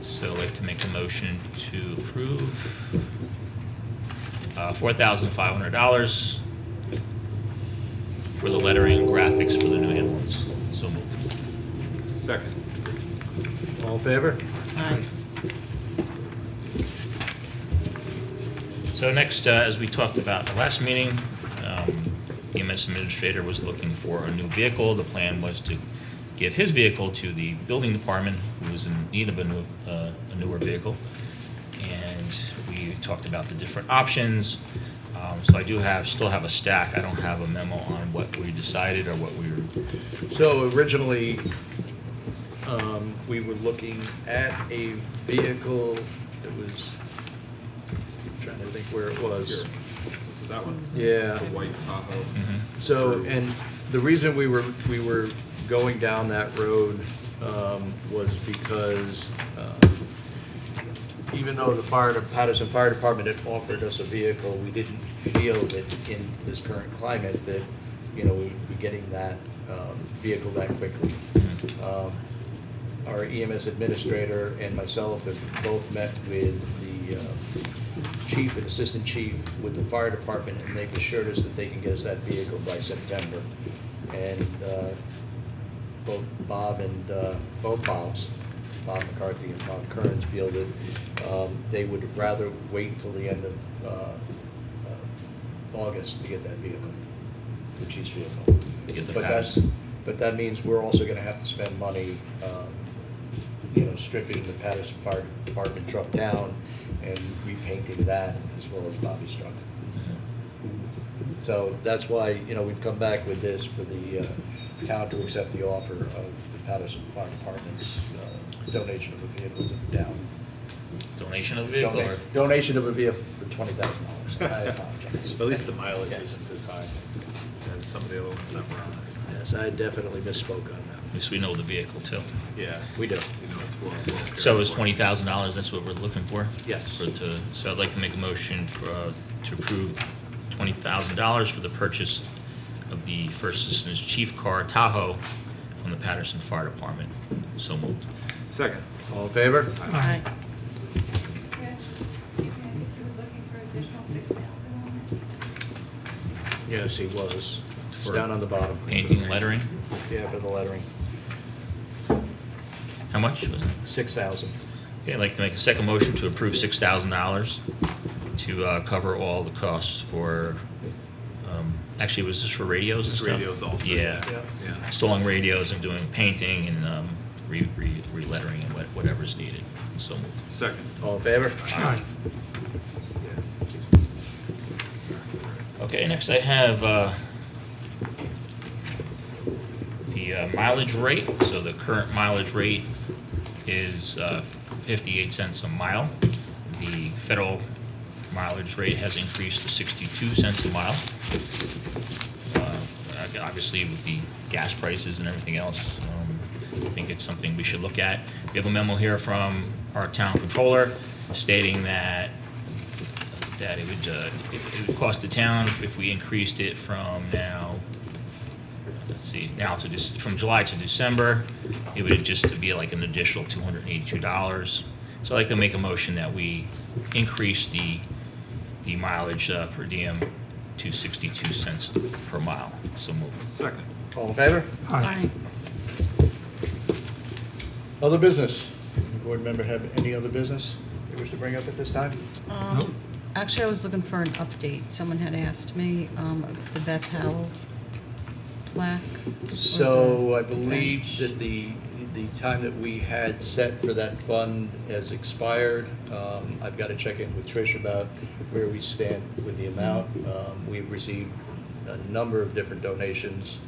So I'd like to make a motion to approve $4,500 for the lettering and graphics for the new ambulance. So moved. Second. All in favor? Aye. So next, as we talked about in the last meeting, the EMS administrator was looking for a new vehicle. The plan was to give his vehicle to the building department, who was in need of a newer vehicle. And we talked about the different options. So I still have a stack. I don't have a memo on what we decided or what we were. So originally, we were looking at a vehicle that was, I'm trying to think where it was. Here. Was it that one? Yeah. It's the white Tahoe. So, and the reason we were going down that road was because even though the Paterson Fire Department had offered us a vehicle, we didn't feel that in this current climate that, you know, we'd be getting that vehicle that quickly. Our EMS administrator and myself have both met with the chief and assistant chief with the fire department, and they've assured us that they can get us that vehicle by September. And both Bob and both Bobs, Bob McCarthy and Bob Kearns, feel that they would rather wait until the end of August to get that vehicle, the chief's vehicle. Get the But Patterson. but that means we're also going to have to spend money, stripping the Patterson Fire Department truck down and repainting that as well as Bobby's truck. So that's why, we've come back with this for the town to accept the offer of the Patterson Fire Department's donation of a vehicle to the town. Donation of the vehicle or? Donation of a vehicle for $20,000. I apologize. At least the mileage Yes. isn't as high as some of the other ones that were on there. Yes, I definitely misspoke on that. At least we know the vehicle too. Yeah. We do. You know, it's well cared So it's for. $20,000, that's what we're looking for? Yes. So I'd like to make a motion to approve $20,000 for the purchase of the First Assistant Chief Car Tahoe from the Patterson Fire Department. So moved. Second. All in favor? Aye. Yes, he was. It's For down on the bottom. Painting and lettering, Yeah, for the lettering. how much was it? 6,000. Okay, I'd like to make a second motion to approve $6,000 to cover all the costs for, actually, was this for radios and This is stuff? radios also. Yeah. Yeah. Installing radios and doing painting and re-lettering and whatever's needed. So moved. Second. All in favor? Aye. Okay, next I have the mileage rate. So the current mileage rate is 58 cents a mile. The federal mileage rate has increased to 62 cents a mile. Obviously, with the gas prices and everything else, I think it's something we should look at. We have a memo here from our town controller stating that it would cost the town if we increased it from now, let's see, from July to December, it would just be like an additional $282. So I'd like to make a motion that we increase the mileage per diem to 62 cents per mile. So move. Second. All in favor? Aye. Other business? Any board member have any other business they wish to bring up at this time? Nope. Actually, I was looking for an update. Someone had asked me, the Beth Howell plaque. So or I the believe bench. that the time that we had set for that fund has expired. I've got to check in with Trish about where we stand with the amount. We've received a number of different donations.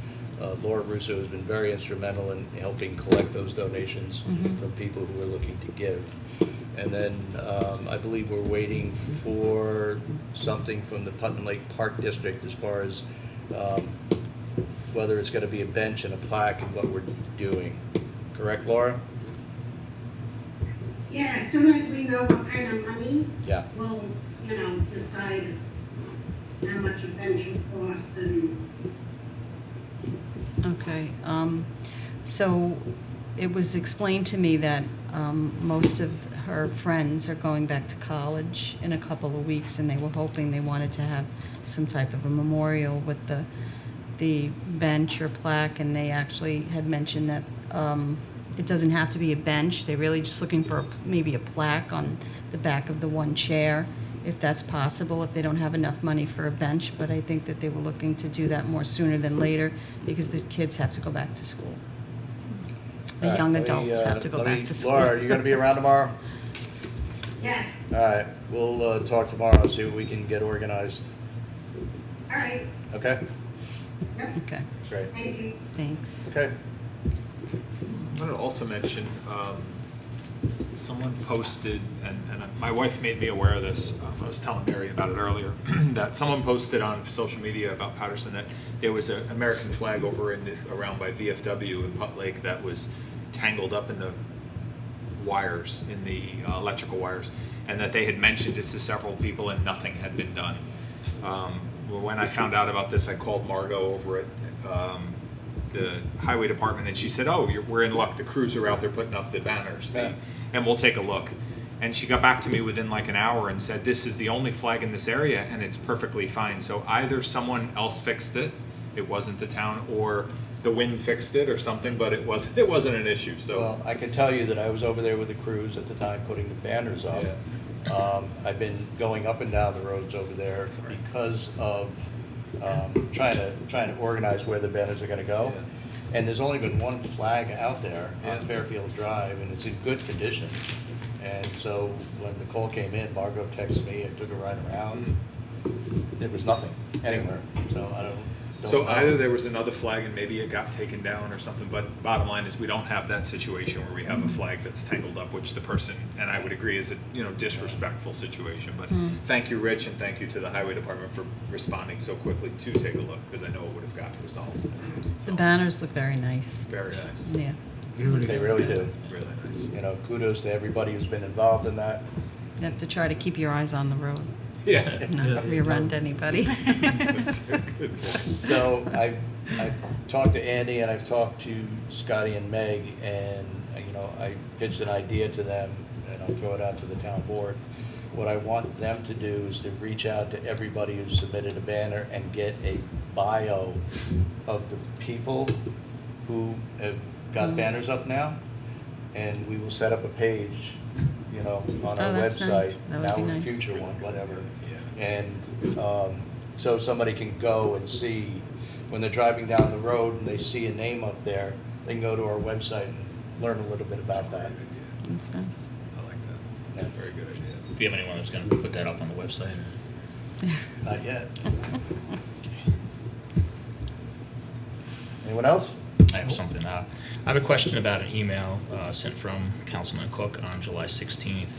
Laura Russo has been very instrumental in helping collect those donations from people who are looking to give. And then I believe we're waiting for something from the Putnam Lake Park District as far as whether it's going to be a bench and a plaque and what we're doing. Correct, Laura? Yeah, as soon as we know what kind of money, Yeah. we'll, decide how much a bench will cost and Okay, so it was explained to me that most of her friends are going back to college in a couple of weeks, and they were hoping they wanted to have some type of a memorial with the bench or plaque, and they actually had mentioned that it doesn't have to be a bench. They're really just looking for maybe a plaque on the back of the one chair, if that's possible, if they don't have enough money for a bench. But I think that they were looking to do that more sooner than later because the kids have to go back to school. The All right, young let me, adults have to go let back me- to school. Laura, are you going to be around tomorrow? yes, All right, we'll talk tomorrow and see what we can get organized. all right, Okay? yep, Okay, Great. thank you. thanks. Okay. I wanted to also mention, someone posted, and my wife made me aware of this, I was telling Mary about it earlier, that someone posted on social media about Patterson that there was an American flag over around by VFW in Putt Lake that was tangled up in the wires, in the electrical wires, and that they had mentioned it to several people and nothing had been done. When I found out about this, I called Margot over at the highway department, and she said, "Oh, we're in luck. The crews are out there putting up the banners, Yeah. and we'll take a look." And she got back to me within like an hour and said, this is the only flag in this area and it's perfectly fine. So either someone else fixed it, it wasn't the town, or the wind fixed it or something, but it wasn't an issue, so. Well, I can tell you that I was over there with the crews at the time putting the banners up. I've been going up and down the roads over there because of trying to organize where the banners are gonna go. Yeah. And there's only been one flag out there Yeah. on Fairfield Drive, and it's in good condition. And so when the call came in, Margot texted me, I took a ride around. There was nothing anywhere, so I don't So know. either there was another flag and maybe it got taken down or something, but bottom line is we don't have that situation where we have a flag that's tangled up, which the person, and I would agree, is a, disrespectful situation. But thank you, Rich, and thank you to the highway department for responding so quickly to take a look, because I know it would have gotten resolved. The banners look very nice. Very nice, Yeah. They really do. really nice. Kudos to everybody who's been involved in that. You have to try to keep your eyes on the road, Yeah. not rear-end anybody. That's a good point. So I've talked to Andy and I've talked to Scotty and Meg, and I pitched an idea to them, and I'll throw it out to the town board. What I want them to do is to reach out to everybody who submitted a banner and get a bio of the people who have got banners up now, and we will set up a page, on our that's website, nice. That would now be or nice. future one, whatever. Yeah. And so somebody can go and see, when they're driving down the road and they see a name up there, they can go to our website and learn a little bit about that. That's nice. I like that. It's Yeah. a very good idea. Do you have anyone that's going to put that up on the website? Not yet. Anyone else? I have something. I have a question about an email sent from Councilman Cook on July 16th.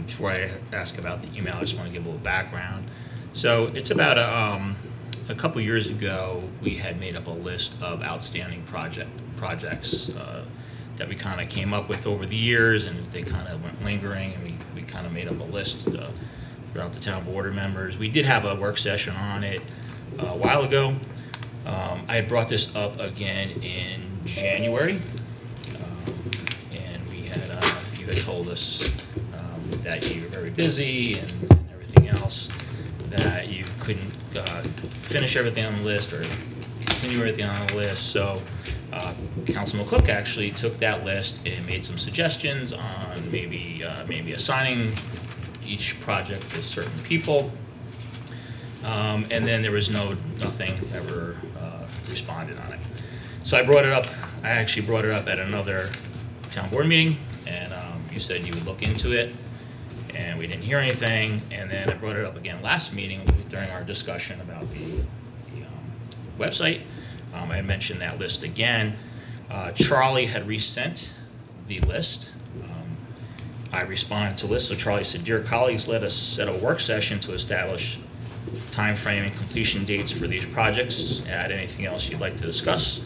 Before I ask about the email, I just want to give a little background. So it's about a couple years ago, we had made up a list of outstanding projects that we kind of came up with over the years, and they kind of went lingering, and we kind of made up a list throughout the town board members. We did have a work session on it a while ago. I had brought this up again in January, and you had told us that you were very busy and everything else, that you couldn't finish everything on the list or continue everything on the list. So Councilman Cook actually took that list and made some suggestions on maybe assigning each project to certain people. And then there was nothing ever responded on it. So I actually brought it up at another town board meeting, and you said you would look into it, and we didn't hear anything. And then I brought it up again last meeting during our discussion about the website. I mentioned that list again. Charlie had resent the list. I responded to the list, so Charlie said, "Dear colleagues, let us set a work session to establish time frame and completion dates for these projects. Add anything else you'd like to discuss."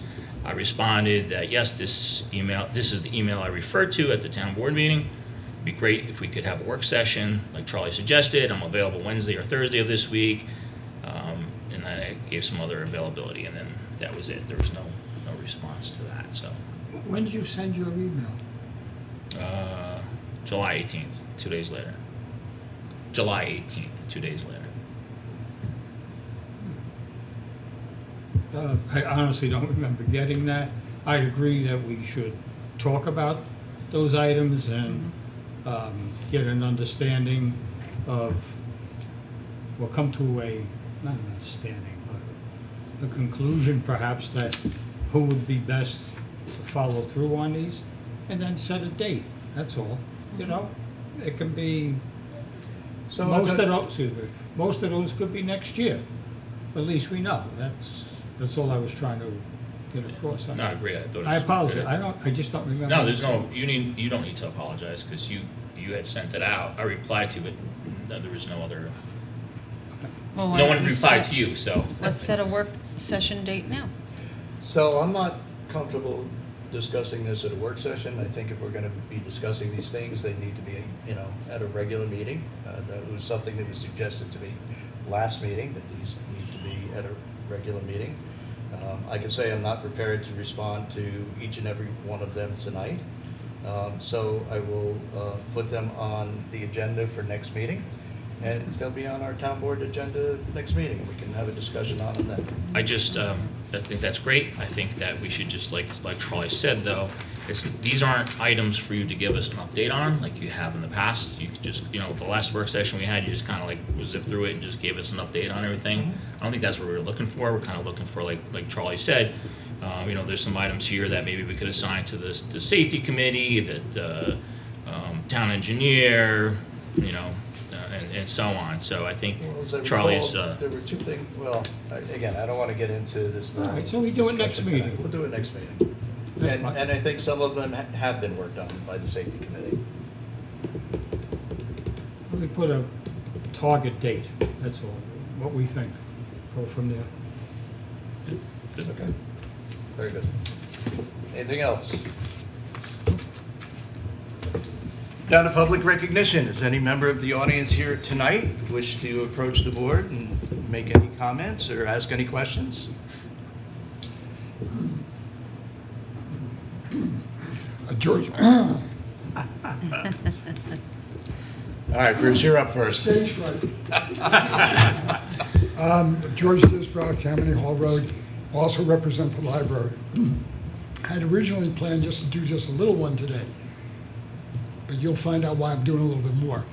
I responded that yes, this is the email I referred to at the town board meeting. It'd be great if we could have a work session like Charlie suggested. I'm available Wednesday or Thursday of this week, and I gave some other availability, and then that was it. There was no response to that. So When did you send your email? July 18th, 2 days later. July 18th, 2 days later. I honestly don't remember getting that. I agree that we should talk about those items and get an understanding of, or come to not an understanding, but a conclusion perhaps, that who would be best to follow through on these, and then set a date, that's all. It can be, So most of those could be next year. At least we know. That's all I was trying to get across. No, I agree. I apologize. I just don't remember. No, you don't need to apologize, because you had sent it out. I replied to it. There was no other. Well, why No don't one we replied set- to you, so. Let's set a work session date now. So I'm not comfortable discussing this at a work session. I think if we're going to be discussing these things, they need to be, at a regular meeting. That was something that was suggested to me last meeting, that these need to be at a regular meeting. I can say I'm not prepared to respond to each and every one of them tonight. So I will put them on the agenda for next meeting, and they'll be on our town board agenda next meeting. We can have a discussion on them then. I just, I think that's great. I think that we should just, like Charlie said, though, these aren't items for you to give us an update on, like you have in the past. You could just, the last work session we had, you just kind of like zipped through it and just gave us an update on everything. I don't think that's what we were looking for. We're kind of looking for, like Charlie said, there's some items here that maybe we could assign to the safety committee, that town engineer, and so on. So I think Well, as I Charlie's. recall, there were two things, well, again, I don't want to get into this. All right, so we do it next discussion meeting. tonight. We'll do it next meeting. That's And fine. and I think some of them have been worked on by the safety committee. We put a target date, that's all, what we think. Go from there. Okay. Very good. Anything else? Down to public recognition. Does any member of the audience here tonight wish to approach the board and make any comments or ask any questions? George, All right, Bruce, you're up first. stage fright. George Disbrow, Tammany Hall Road, also represent the library. I had originally planned just to do just a little one today, but you'll find out why I'm doing a little bit more.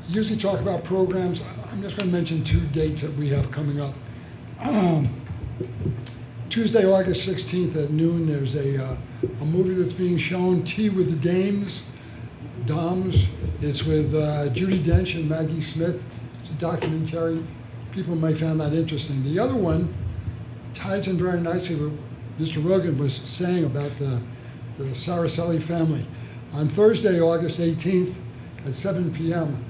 Usually talk about programs. I'm just going to mention 2 dates that we have coming up. Tuesday, August 16th at noon, there's a movie that's being shown, Tea with the Dames. It's with Judi Dench and Maggie Smith. It's a documentary. People might find that interesting. The other one ties in very nicely with what Mr. Rogan was saying about the Saracelli family. On Thursday, August 18th at 7 p.m.,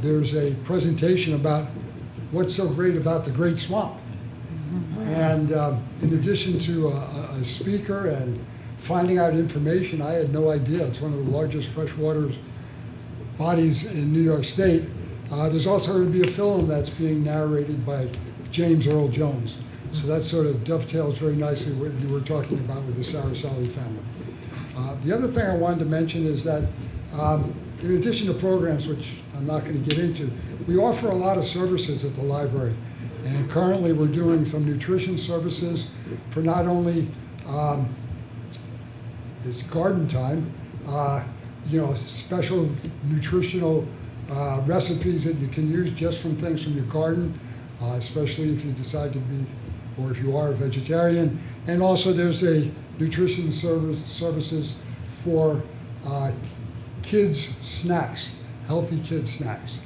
there's a presentation about what's so great about the Great Swamp. And in addition to a speaker and finding out information, I had no idea. It's one of the largest freshwater bodies in New York State. There's also going to be a film that's being narrated by James Earl Jones. So that sort of dovetails very nicely what you were talking about with the Saracelli family. The other thing I wanted to mention is that in addition to programs, which I'm not going to get into, we offer a lot of services at the library. And currently we're doing some nutrition services for not only it's garden time, special nutritional recipes that you can use just from things from your garden, especially if you decide to be, or if you are a vegetarian. And also there's a nutrition services for kids snacks, healthy kids snacks.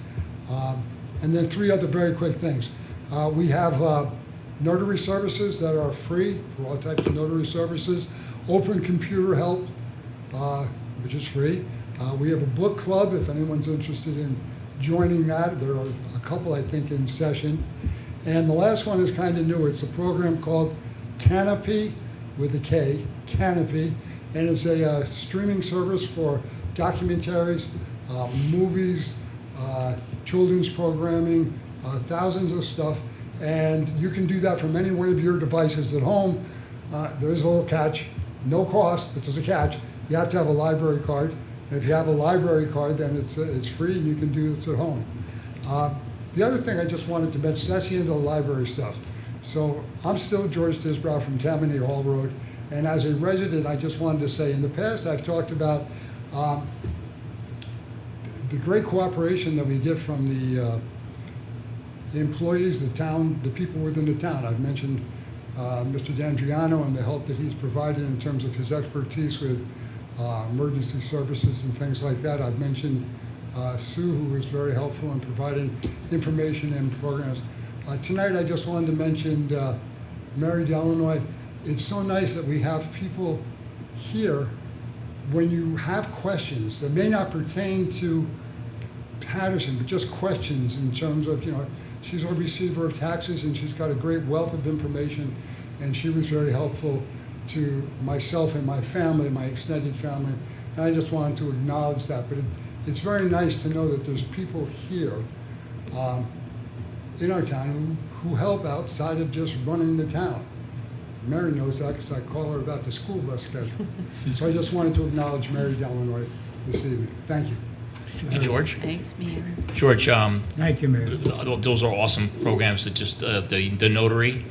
And then 3 other very quick things. We have notary services that are free for all types of notary services. Open computer help, which is free. We have a book club if anyone's interested in joining that. There are a couple, I think, in session. And the last one is kind of new. It's a program called Canopy, with a K, Canopy. And it's a streaming service for documentaries, movies, children's programming, thousands of stuff. And you can do that from any one of your devices at home. There's a little catch, no cost, but there's a catch. You have to have a library card. And if you have a library card, then it's free and you can do this at home. The other thing I just wanted to mention, that's the end of the library stuff. So I'm still George Disbrow from Tammany Hall Road. And as a resident, I just wanted to say, in the past, I've talked about the great cooperation that we get from the employees, the town, the people within the town. I've mentioned Mr. D'Andriano and the help that he's provided in terms of his expertise with emergency services and things like that. I've mentioned Sue, who was very helpful in providing information and programs. Tonight, I just wanted to mention Mary Delanoy. It's so nice that we have people here when you have questions that may not pertain to Patterson, but just questions in terms of, she's a receiver of taxes and she's got a great wealth of information, and she was very helpful to myself and my family, my extended family. And I just wanted to acknowledge that. But it's very nice to know that there's people here in our town who help outside of just running the town. Mary knows that because I call her about the school bus schedule. So I just wanted to acknowledge Mary Delanoy this evening. Thank you. Hey, George. Thanks, Mayor. George, Thank you, Mayor. those are awesome programs. That just the notary,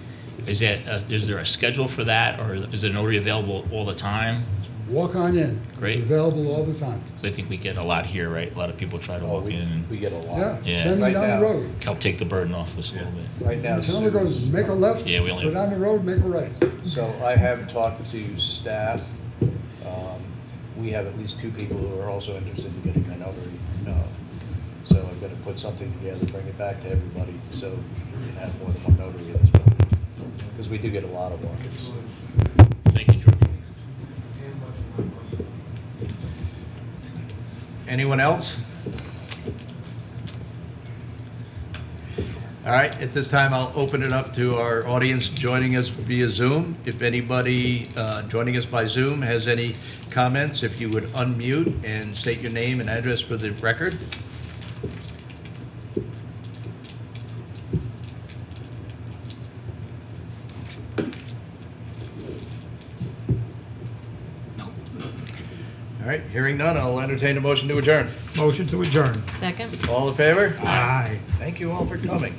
is there a schedule for that, or is the notary available all the time? Walk on in. Great. It's available all the time. So I think we get a lot here, right? A lot of people try to walk in and We get a lot. Yeah, Yeah. send me Right down now. the road. help take the burden off us a little bit. Right now, Tell me goes, make a left, Yeah, we only- go down the road, make a right. so I have talked to staff. We have at least 2 people who are also interested in getting a notary. So I'm going to put something together, bring it back to everybody, so we can have more than one notary at this point. Because we do get a lot of walk-ins. Thank you, George. Anyone else? All right, at this time, I'll open it up to our audience joining us via Zoom. If anybody joining us by Zoom has any comments, if you would unmute and state your name and address for the record. All right, hearing none, I'll entertain a motion to adjourn. Motion to adjourn. Second? All in favor? Aye. Thank you all for coming.